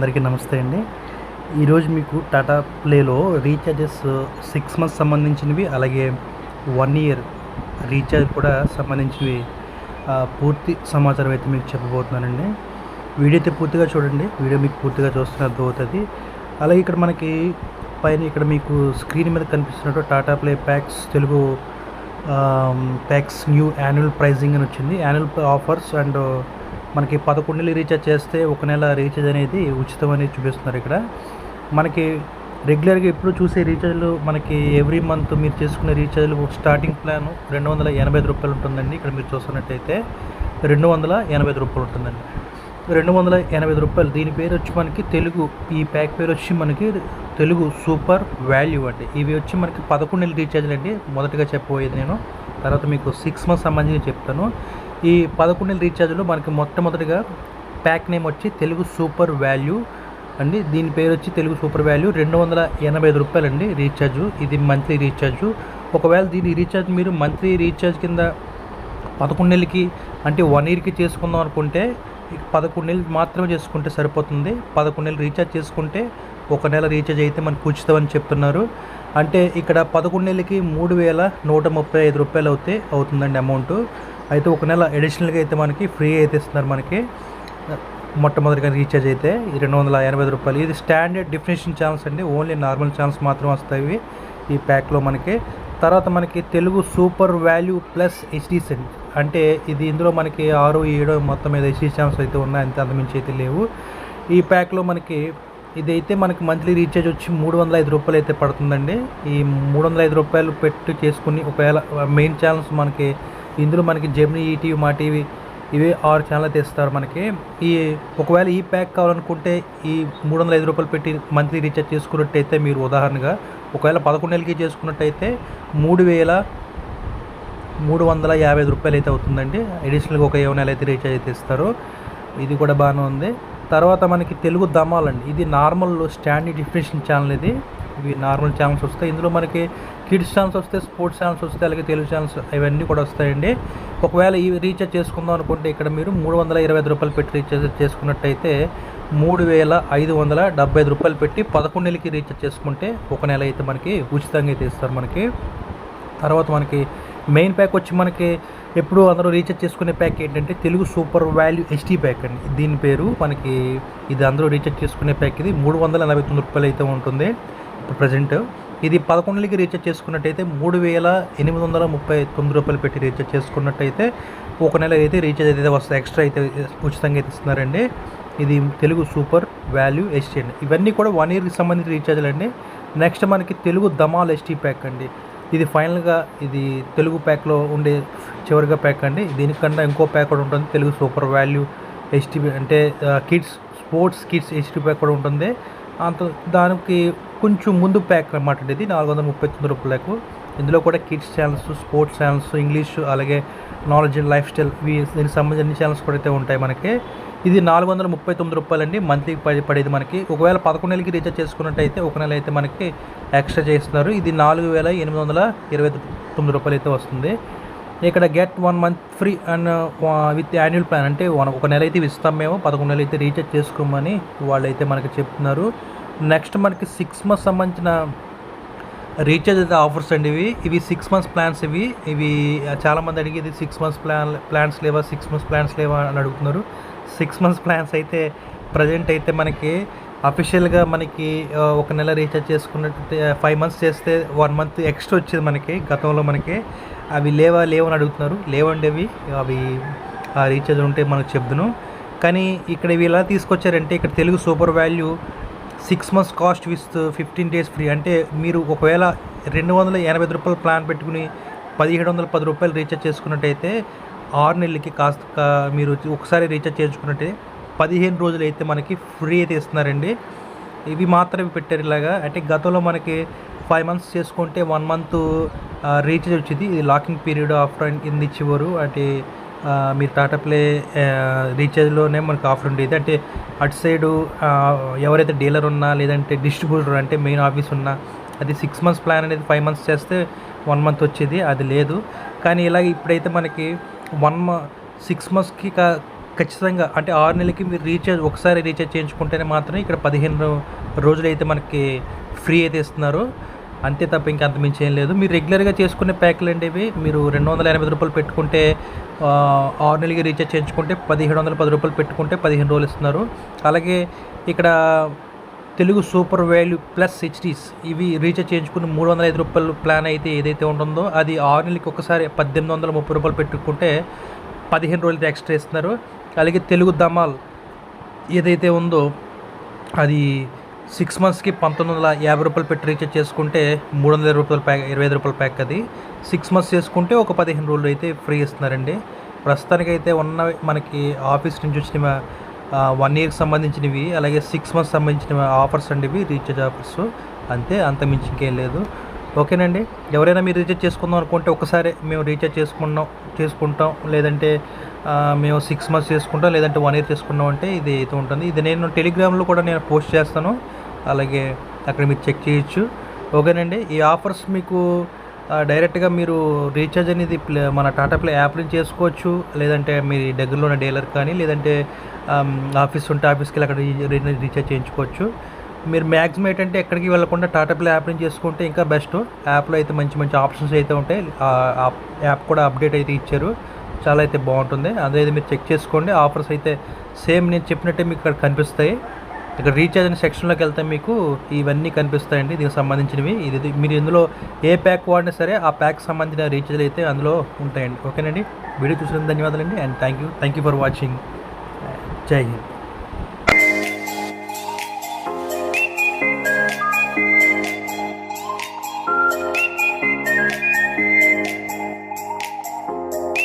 అందరికీ నమస్తే అండి. ఈరోజు మీకు టాటా ప్లేలో రీఛార్జెస్ 6 మంత్స్ సంబంధించినవి, అలాగే 1 ఇయర్ రీఛార్జ్ కూడా సంబంధించినవి పూర్తి సమాచారం అయితే మీకు చెప్పబోతున్నానండి. వీడియో అయితే పూర్తిగా చూడండి. వీడియో మీకు పూర్తిగా చూస్తున్న అర్థమవుతుంది. అలాగే ఇక్కడ మనకి పైన ఇక్కడ మీకు స్క్రీన్ మీద కనిపిస్తున్నట్టు Tata play packs Telugu packs new annual pricing అని వచ్చింది. యాన్యువల్ ఆఫర్స్ అండ్ మనకి 11 నెలలు రీఛార్జ్ చేస్తే 1 నెల రీఛార్జ్ అనేది ఉచితం అనేది చూపిస్తున్నారు. ఇక్కడ మనకి రెగ్యులర్గా ఎప్పుడు చూసే రీఛార్జ్లు మనకి ఎవ్రీ మంత్ మీరు చేసుకునే రీఛార్జ్లు స్టార్టింగ్ ప్లాన్ 285 రూపాయలు ఉంటుందండి. ఇక్కడ మీరు చూస్తున్నట్టయితే 285 రూపాయలు ఉంటుందండి. 285 రూపాయలు. దీని పేరు వచ్చి మనకి తెలుగు, ఈ ప్యాక్ పేరు వచ్చి మనకి తెలుగు సూపర్ వాల్యూ అండి. ఇవి వచ్చి మనకి 11 నెలల రీఛార్జ్లు అండి. మొదటగా చెప్పబోయేది నేను, తర్వాత మీకు 6 మంత్స్ సంబంధించి చెప్తాను. ఈ 11 నెలల రీఛార్జ్లో మనకి మొట్టమొదటిగా ప్యాక్ నేమ్ వచ్చి తెలుగు సూపర్ వాల్యూ అండి. దీని పేరు వచ్చి తెలుగు సూపర్ వాల్యూ 285 రూపాయలు అండి రీఛార్జు. ఇది మంత్లీ రీఛార్జు. ఒకవేళ దీని రీఛార్జ్ మీరు మంత్లీ రీఛార్జ్ కింద 11 నెలలకి అంటే 1 ఇయర్కి చేసుకుందాం అనుకుంటే 11 నెలలు మాత్రమే చేసుకుంటే సరిపోతుంది. 11 నెలలు రీఛార్జ్ చేసుకుంటే 1 నెల రీఛార్జ్ అయితే మనకు ఉచితం అని చెప్తున్నారు. అంటే ఇక్కడ 11 నెలలకి 3135 రూపాయలు అవుతుందండి అమౌంట్. అయితే 1 నెల అడిషనల్గా అయితే మనకి ఫ్రీ అయితే ఇస్తున్నారు. మనకి మొట్టమొదటిగా రీఛార్జ్ అయితే 285 రూపాయలు. ఇది స్టాండర్డ్ డెఫినేషన్ ఛానల్స్ అండి. ఓన్లీ నార్మల్ ఛానల్స్ మాత్రం వస్తాయి ఈ ప్యాక్లో మనకి. తర్వాత మనకి తెలుగు సూపర్ వాల్యూ ప్లస్ హెచ్డీస్ అండి. అంటే ఇది ఇందులో మనకి 6, 7 మొత్తం మీద హెచ్డీ ఛానల్స్ అయితే ఉన్నాయి. అంతమించి అయితే లేవు ఈ ప్యాక్లో మనకి. ఇదైతే మనకి మంత్లీ రీఛార్జ్ వచ్చి 305 రూపాయలు అయితే పడుతుందండి. ఈ 305 రూపాయలు పెట్టి చేసుకుని ఒకవేళ మెయిన్ ఛానల్స్ మనకి ఇందులో మనకి జెమినీ, ఈటీవీ, మా టీవీ ఇవే 6 ఛానల్ అయితే ఇస్తారు మనకి. ఒకవేళ ఈ ప్యాక్ కావాలనుకుంటే ఈ 305 రూపాయలు పెట్టి మంత్లీ రీఛార్జ్ చేసుకున్నట్టయితే మీరు ఉదాహరణగా ఒకవేళ 11 నెలలకి చేసుకున్నట్టయితే 3350 రూపాయలు అయితే అవుతుందండి. అడిషనల్గా ఒక 7 నెల అయితే రీఛార్జ్ అయితే ఇస్తారు. ఇది కూడా బాగానే ఉంది. తర్వాత మనకి తెలుగు ధమాలండి. ఇది నార్మల్ స్టాండర్డ్ డెఫినేషన్ ఛానల్. ఇవి నార్మల్ ఛానల్స్ వస్తాయి. ఇందులో మనకి కిడ్స్ ఛానల్స్ వస్తాయి, స్పోర్ట్స్ ఛానల్స్ వస్తాయి, అలాగే తెలుగు ఛానల్స్ ఇవన్నీ కూడా వస్తాయండి. ఒకవేళ ఈ రీఛార్జ్ చేసుకుందాం అనుకుంటే ఇక్కడ మీరు 325 రూపాయలు పెట్టి రీఛార్జ్ చేసుకున్నట్టయితే 3575 రూపాయలు పెట్టి 11 నెలలకి రీఛార్జ్ చేసుకుంటే 1 నెల అయితే మనకి ఉచితంగా అయితే ఇస్తారు మనకి. తర్వాత మనకి మెయిన్ ప్యాక్ వచ్చి మనకి ఎప్పుడు అందరూ రీఛార్జ్ చేసుకునే ప్యాక్ ఏంటంటే Telugu super value HD pack అండి. దీని పేరు మనకి. ఇది అందరూ రీఛార్జ్ చేసుకునే ప్యాక్. ఇది 349 రూపాయలు అయితే ఉంటుంది ఇప్పుడు ప్రజెంట్. ఇది 11 నెలలకి రీఛార్జ్ చేసుకున్నట్టయితే 3839 రూపాయలు పెట్టి రీఛార్జ్ చేసుకున్నట్టయితే 1 నెల అయితే రీఛార్జ్ అయితే వస్తుంది. ఎక్స్ట్రా అయితే ఉచితంగా అయితే ఇస్తున్నారండి. ఇది తెలుగు సూపర్ వాల్యూ హెచ్డీ అండి. ఇవన్నీ కూడా 1 ఇయర్కి సంబంధించిన రీఛార్జ్లు అండి. నెక్స్ట్ మనకి తెలుగు ధమాల్ హెచ్డీ ప్యాక్ అండి. ఇది ఫైనల్గా ఇది తెలుగు ప్యాక్లో ఉండే చివరిగా ప్యాక్ అండి. దీనికన్నా ఇంకో ప్యాక్ కూడా ఉంటుంది, తెలుగు సూపర్ వాల్యూ హెచ్డీ అంటే kids, sports kids HD pack కూడా ఉంటుంది. దానికి కొంచెం ముందు ప్యాక్ అన్నమాట. ఇది 439 రూపాయలకు. ఇందులో కూడా kids channels, sports channels, English, అలాగే నాలెడ్జ్ అండ్ లైఫ్ స్టైల్ దీనికి సంబంధించిన అన్ని ఛానల్స్ కూడా అయితే ఉంటాయి మనకి. ఇది 439 రూపాయలు అండి మంత్లీకి పడేది మనకి. ఒకవేళ 11 నెలలకి రీఛార్జ్ చేసుకున్నట్టయితే 1 నెల అయితే మనకి ఎక్స్ట్రా చేస్తున్నారు. ఇది 4829 రూపాయలు అయితే వస్తుంది. ఇక్కడ get 1 month free and with annual plan అంటే 1 నెల అయితే ఇస్తాం మేము. 11 నెలలు అయితే రీఛార్జ్ చేసుకోమని వాళ్ళైతే మనకి చెప్తున్నారు. నెక్స్ట్ మనకి 6 మంత్స్ సంబంధించిన రీఛార్జ్ అయితే ఆఫర్స్ అండి. ఇవి 6 మంత్స్ ప్లాన్స్. ఇవి చాలామంది అడిగేది 6 మంత్స్ ప్లాన్స్ లేవా, 6 మంత్స్ ప్లాన్స్ లేవా అని అడుగుతున్నారు. 6 మంత్స్ ప్లాన్స్ అయితే ప్రజెంట్ అయితే మనకి అఫీషియల్గా మనకి 1 నెల రీఛార్జ్ చేసుకున్నట్టు 5 మంత్స్ చేస్తే 1 మంత్ ఎక్స్ట్రా వచ్చేది మనకి. గతంలో మనకి అవి లేవని అడుగుతున్నారు. లేవండి అవి ఆ రీఛార్జ్ ఉంటే మనకు చెప్దును. కానీ ఇక్కడ ఇవి ఎలా తీసుకొచ్చారంటే ఇక్కడ Telugu super value 6 months cost with 15 days free. అంటే మీరు ఒకవేళ 285 రూపాయలు ప్లాన్ పెట్టుకుని 1710 రూపాయలు రీఛార్జ్ చేసుకున్నట్టయితే 6 నెలలకి మీరు ఒకసారి రీఛార్జ్ చేసుకున్నట్టే 15 రోజులు అయితే మనకి ఫ్రీ అయితే ఇస్తున్నారండి. ఇవి మాత్రమే పెట్టారు ఇలాగా. అంటే గతంలో మనకి 5 మంత్స్ చేసుకుంటే 1 మంత్ రీఛార్జ్ వచ్చేది. ఇది లాకింగ్ పీరియడ్ ఆఫర్ కింద ఇచ్చేవారు. అంటే మీరు టాటా ప్లే రీఛార్జ్లోనే మనకు ఆఫర్ ఉండేది. అంటే అటు సైడు ఎవరైతే డీలర్ ఉన్నా లేదంటే డిస్ట్రిబ్యూటర్ అంటే మెయిన్ ఆఫీస్ ఉన్నా అది 6 మంత్స్ ప్లాన్ అనేది 5 మంత్స్ చేస్తే 1 మంత్ వచ్చేది. అది లేదు. కానీ ఇలాగ ఇప్పుడైతే మనకి 6 మంత్స్కి ఖచ్చితంగా అంటే 6 నెలలకి మీరు ఒకసారి రీఛార్జ్ చేయించుకుంటేనే మాత్రమే ఇక్కడ 15 రోజులైతే మనకి ఫ్రీ అయితే ఇస్తున్నారు. అంతే తప్ప ఇంకా అంత మించి ఏం లేదు. మీరు రెగ్యులర్‌గా చేసుకునే ప్యాకులండి ఇవి. మీరు రూ. 280 పెట్టుకుంటే 6 నెలలకి రీఛార్జ్ చేయించుకుంటే రూ. 1710 పెట్టుకుంటే 15 రోజులు ఇస్తున్నారు. అలాగే ఇక్కడ తెలుగు సూపర్ వాల్యూ ప్లస్ హెచ్‌డీస్ ఇవి రీఛార్జ్ చేయించుకుని రూ. 305 ప్లాన్ అయితే ఏదైతే ఉంటుందో అది 6 నెలలకి ఒకసారి రూ. 1830 పెట్టుకుంటే 15 రోజులైతే ఎక్స్ట్రా ఇస్తున్నారు. అలాగే తెలుగు ధమాల్ ఏదైతే ఉందో అది 6 మంత్స్‌కి రూ. 1950 పెట్టి రీఛార్జ్ చేసుకుంటే రూ. 300 ప్యాక్, రూ. 25 ప్యాక్ అది. 6 మంత్స్ చేసుకుంటే ఒక 15 రోజులు అయితే ఫ్రీ ఇస్తున్నారండి. ప్రస్తుతానికైతే ఉన్నవి మనకి ఆఫీస్ నుంచి వచ్చిన 1 ఇయర్కి సంబంధించినవి, అలాగే 6 మంత్స్ సంబంధించిన ఆఫర్స్ అండి ఇవి, రీఛార్జ్ ఆఫర్స్. అంతే, అంత మించి ఇంకేం లేదు. ఓకేనండి. ఎవరైనా మీరు రీఛార్జ్ చేసుకుందాం అనుకుంటే ఒకసారి మేము రీఛార్జ్ చేసుకుంటాం లేదంటే మేము 6 మంత్స్ చేసుకుంటాం లేదంటే 1 ఇయర్ చేసుకున్నాం అంటే ఇది అయితే ఉంటుంది. ఇది నేను టెలిగ్రామ్లో కూడా నేను పోస్ట్ చేస్తాను, అలాగే అక్కడ మీరు చెక్ చేయొచ్చు. ఓకేనండి. ఈ ఆఫర్స్ మీకు డైరెక్ట్గా మీరు రీఛార్జ్ అనేది మన టాటా ప్లే యాప్ నుంచి చేసుకోవచ్చు, లేదంటే మీ దగ్గరలో ఉన్న డీలర్ కానీ లేదంటే ఆఫీస్ ఉంటే ఆఫీస్కి వెళ్ళి అక్కడ రీఛార్జ్ చేయించుకోవచ్చు. మీరు మ్యాక్సిమం ఏంటంటే ఎక్కడికి వెళ్ళకుండా టాటా ప్లే యాప్ నుంచి చేసుకుంటే ఇంకా బెస్ట్. యాప్లో అయితే మంచి మంచి ఆప్షన్స్ అయితే ఉంటాయి. యాప్ కూడా అప్డేట్ అయితే ఇచ్చారు, చాలా అయితే బాగుంటుంది. అదే మీరు చెక్ చేసుకోండి. ఆఫర్స్ అయితే సేమ్ నేను చెప్పినట్టే మీకు ఇక్కడ కనిపిస్తాయి. ఇక్కడ రీఛార్జ్ అనే సెక్షన్లోకి వెళ్తే మీకు ఇవన్నీ కనిపిస్తాయండి దీనికి సంబంధించినవి. ఇది మీరు ఇందులో ఏ ప్యాక్ వాడినా సరే ఆ ప్యాక్ సంబంధించిన రీఛార్జ్లు అయితే అందులో ఉంటాయండి. ఓకేనండి. వీడియో చూసినందుకు ధన్యవాదాలండి. And thank you for watching. జై హింద్.